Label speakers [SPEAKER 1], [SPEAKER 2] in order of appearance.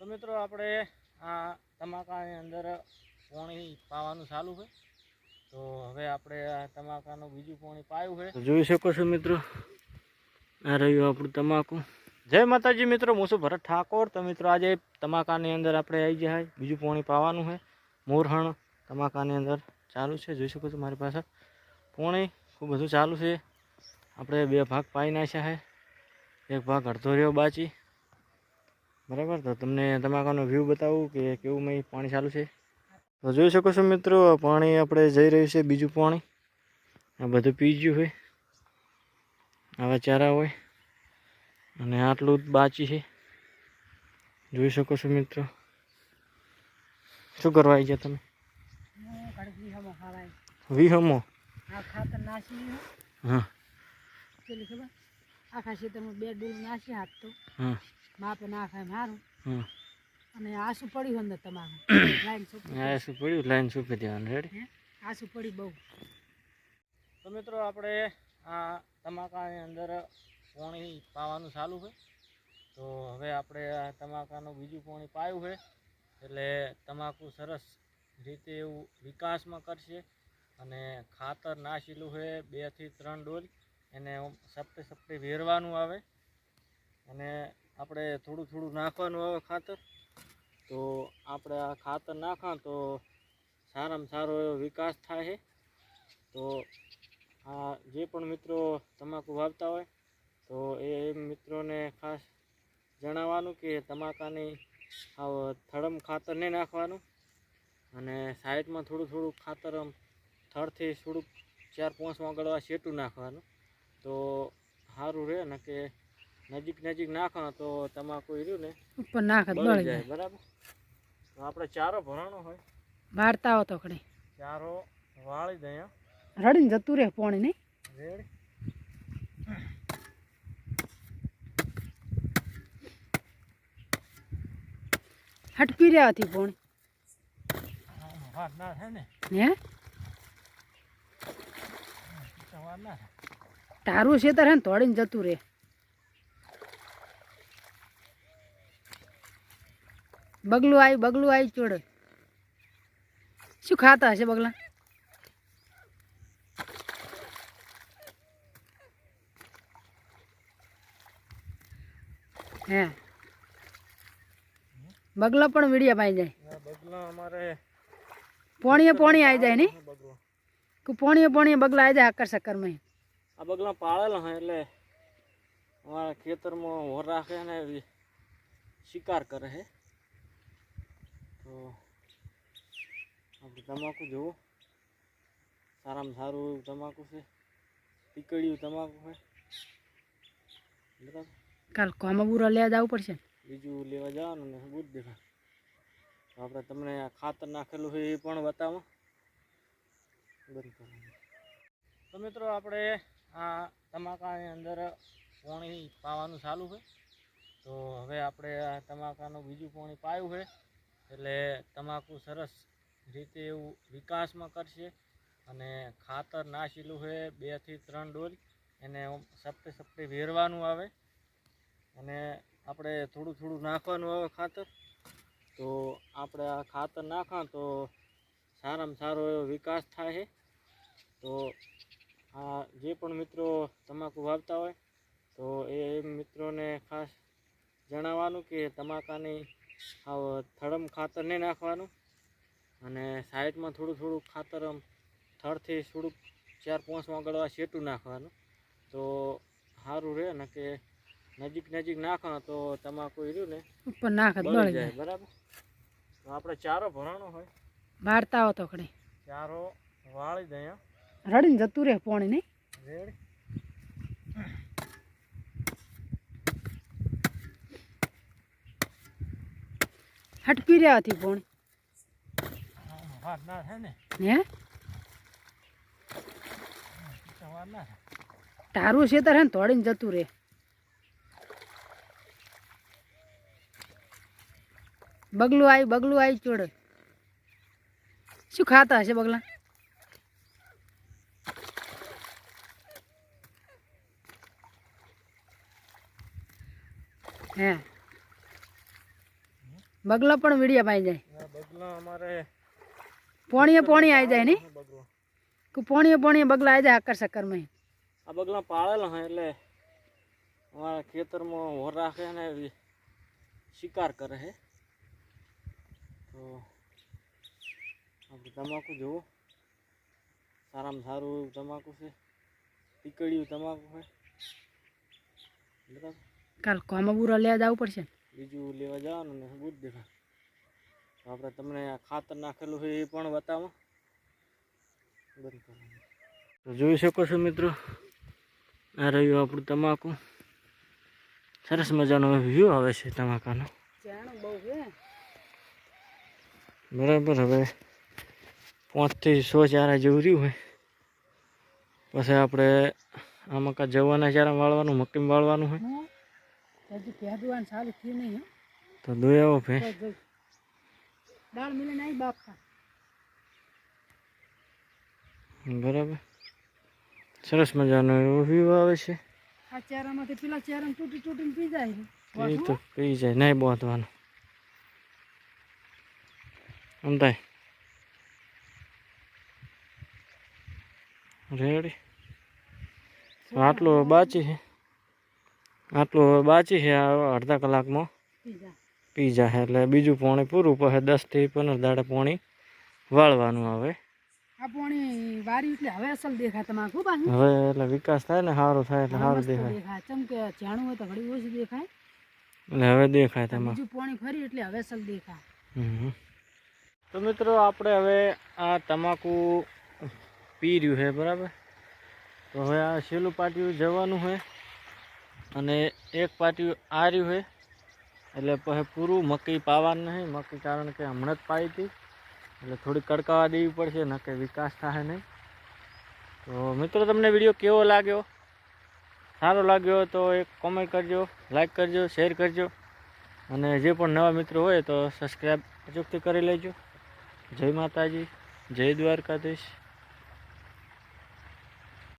[SPEAKER 1] મિત્રો આપણે આ તમાકાની અંદર પાણી પાવાનું ચાલુ છે. તો હવે આપણે આ તમાકાનું બીજું પાણી પાયું છે. જોઈ શકો છો મિત્રો, આ રહ્યું આપણું તમાકુ. જય માતાજી મિત્રો, હું છું ભરત ઠાકોર. તો મિત્રો આજે તમાકાની અંદર આપણે આવી જાય બીજું પાણી પાવાનું છે. મોરહણ તમાકાની અંદર ચાલુ છે, જોઈ શકો છો મારી પાસે પાણી ખૂબ બધું ચાલુ છે. આપણે બે ભાગ પાઈ નાખ્યા છે, એક ભાગ અડધો રહ્યો બાકી. બરાબર, તો તમને તમાકાનો વ્યૂ બતાવું કે કેવું મેં પાણી ચાલુ છે. તો જોઈ શકો છો મિત્રો, પાણી આપણે જઈ રહ્યું છે બીજું પાણી. આ બધું પી ગયું હોય, આવા ચારા હોય અને આટલું જ બાકી છે. જોઈ શકો છો મિત્રો. શું કરવા આવી ગયા તમે? વીહમો
[SPEAKER 2] ખાતર નાસી
[SPEAKER 1] હા
[SPEAKER 2] પેલી ખબર આખા ખેતરમાં બે ડોલ નાસી હાથ તો
[SPEAKER 1] હા
[SPEAKER 2] માપે નાખાય મારું
[SPEAKER 1] હા
[SPEAKER 2] અને આસુ પડ્યું અંદર તમારું લાઈન સુપી
[SPEAKER 1] આસુ પડ્યું, લાઈન સુપી દેવાનું. રેડી?
[SPEAKER 2] આસુ પડી બહુ.
[SPEAKER 1] તો મિત્રો આપણે આ તમાકાની અંદર પાણી પાવાનું ચાલુ છે. તો હવે આપણે આ તમાકાનું બીજું પાણી પાયું છે, એટલે તમાકુ સરસ રીતે એવું વિકાસમાં કરશે. અને ખાતર નાખેલું છે 2 થી 3 ડોલ. એને સપ્તે સપ્તે વેરવાનું આવે અને આપણે થોડું થોડું નાખવાનું આવે ખાતર. તો આપણે આ ખાતર નાખા તો સારામાં સારો એવો વિકાસ થાય છે. તો આ જે પણ મિત્રો તમાકુ વાવતા હોય તો એ મિત્રોને ખાસ જણાવવાનું કે તમાકાની થડમ ખાતર નહીં નાખવાનું અને સાઈડમાં થોડું થોડું ખાતર થડથી થોડુંક 4-5 વાગડવા શેટું નાખવાનું. તો સારું રહે ને કે નજીક નજીક નાખો તો તમાકુ રહ્યું ને
[SPEAKER 2] ઉપર નાખ બળી જાય.
[SPEAKER 1] બરાબર, તો આપણે ચારો ભરાણો હોય
[SPEAKER 2] વાળતા હો તો કડે
[SPEAKER 1] ચારો વાળી દઈએ.
[SPEAKER 2] રડીને જતું રહે પાણી નહીં.
[SPEAKER 1] રેડી?
[SPEAKER 2] હટપી રહ્યા હતી પાણી
[SPEAKER 1] વાત ના થાય ને.
[SPEAKER 2] હે
[SPEAKER 1] વાત ના થાય.
[SPEAKER 2] તારું ખેતર હે ને તોડીને જતું રહે. બગલું આવી ચોડે. શું ખાતા હશે બગલા? હે બગલા પણ વીડિયા પાઈ જાય.
[SPEAKER 1] બગલા અમારે
[SPEAKER 2] પોણીએ આવી જાય ને કે પોણીએ બગલા આવી જાય આકર સક્કરમાં.
[SPEAKER 1] આ બગલા પાળેલા હોય એટલે અમારા ખેતરમાં હોર રાખે ને શિકાર કરે છે. તો આપણે તમાકુ જુઓ, સારામાં સારું તમાકુ છે, ટીકડિયું તમાકુ છે. બરાબર,
[SPEAKER 2] કાલ કોમાં બુરા લેવા જવું પડશે.
[SPEAKER 1] બીજું લેવા જવાનું ને બુધ દેખાય. તો આપણે તમને આ ખાતર નાખેલું છે એ પણ બતાવો. બંધ કરવાનું. તો મિત્રો આપણે આ તમાકાની અંદર પાણી પાવાનું ચાલુ છે. તો હવે આપણે આ તમાકાનું બીજું પાણી પાયું છે, એટલે તમાકુ સરસ રીતે એવું વિકાસમાં કરશે. અને ખાતર નાખેલું છે 2 થી 3 ડોલ. એને સપ્તે સપ્તે વેરવાનું આવે અને આપણે થોડું થોડું નાખવાનું આવે ખાતર. તો આપણે આ ખાતર નાખા તો સારામાં સારો એવો વિકાસ થાય છે. તો આ જે પણ મિત્રો તમાકુ વાવતા હોય તો એ મિત્રોને ખાસ જણાવવાનું કે તમાકાની થડમ ખાતર નહીં નાખવાનું અને સાઈડમાં થોડું થોડું ખાતર થડથી થોડુંક 4-5 વાગડવા શેટું નાખવાનું. તો સારું રહે ને કે નજીક નજીક નાખો તો તમાકુ રહ્યું ને
[SPEAKER 2] ઉપર નાખ બળી જાય.
[SPEAKER 1] બરાબર, તો આપણે ચારો ભરાણો હોય
[SPEAKER 2] વાળતા હો તો કડે
[SPEAKER 1] ચારો વાળી દઈએ.
[SPEAKER 2] રડીને જતું રહે પાણી નહીં.
[SPEAKER 1] રેડી?
[SPEAKER 2] હટપી રહ્યા હતી પાણી
[SPEAKER 1] વાત ના થાય ને.
[SPEAKER 2] હે
[SPEAKER 1] વાત ના થાય.
[SPEAKER 2] તારું ખેતર હે ને તોડીને જતું રહે. બગલું આવી ચોડે. શું ખાતા હશે બગલા? હે બગલા પણ વીડિયા પાઈ જાય
[SPEAKER 1] આ બગલા અમારે
[SPEAKER 2] પોણીએ પોણી આવી જાય ને
[SPEAKER 1] બગલો
[SPEAKER 2] કે પોણીએ બગલા આવી જાય આકર સક્કરમાં
[SPEAKER 1] આ બગલા પાળેલા હોય એટલે અમારા ખેતરમાં હોર રાખે અને શિકાર કરે છે. તો આપણે તમાકુ જુઓ, સારામાં સારું તમાકુ છે, ટીકડિયું તમાકુ છે બરાબર.
[SPEAKER 2] કાલ કોમાં બુરા લેવા જવું પડશે ને.
[SPEAKER 1] બીજું લેવા જવાનું ને બુધ દેખા. તો આપણે તમને આ ખાતર નાખેલું હોય એ પણ બતાવો. બંધ કરવાનું. તો જોઈ શકો છો મિત્રો, આ રહ્યું આપણું તમાકુ. સરસ મજાનો વ્યૂ આવે છે તમાકાનો. બરાબર. હવે 5 થી 6 ચારા જેવું રહ્યું હોય પછી આપણે આમાં કા જવાના ચારા વાળવાનું, મક્કી વાળવાનું હોય તો દોઈ આવો ભે બરાબર. સરસ મજાનો એવો વ્યૂ આવે છે.
[SPEAKER 2] આ ચારામાંથી પેલા ચારા તૂટીને પી જાય
[SPEAKER 1] એ તો પી જાય, નહીં બાંધવાનું સમજાય. રેડી. આટલું બાકી છે, આ અડધા કલાકમાં પી જાય એટલે બીજું પાણી પૂરું. પછી 10 થી 15 દાડે પાણી વાળવાનું આવે.
[SPEAKER 2] આ પાણી વારી એટલે હવે અસલ દેખાય તમાકુ પાછું.
[SPEAKER 1] હવે એટલે વિકાસ થાય ને, સારું થાય એટલે સારું દેખાય.
[SPEAKER 2] ચમ કે જાણું હોય તો ઘડી ઓછું દેખાય
[SPEAKER 1] એટલે હવે દેખાય તમારે.
[SPEAKER 2] બીજું પાણી ફરી એટલે હવે અસલ દેખાય.
[SPEAKER 1] તો મિત્રો આપણે હવે આ તમાકુ પી રહ્યું છે બરાબર. તો હવે આ છેલ્લું પાટિયું જવાનું છે અને એક પાટિયું આ રહ્યું છે. એટલે પછી પૂરું મકઈ પાવાનું નહીં. મકઈ કારણ કે હમણાં જ પાઈ હતી એટલે થોડી કડકાવા દેવી પડશે, નકે વિકાસ થાય નહીં. તો મિત્રો તમને વિડીયો કેવો લાગ્યો? સારો લાગ્યો તો એક કોમેન્ટ કરજો, લાઈક કરજો, શેર કરજો અને જે પણ નવા મિત્રો હોય તો સબસ્ક્રાઈબ અચૂકથી કરી લેજો. જય માતાજી, જય દ્વારકાધીશ.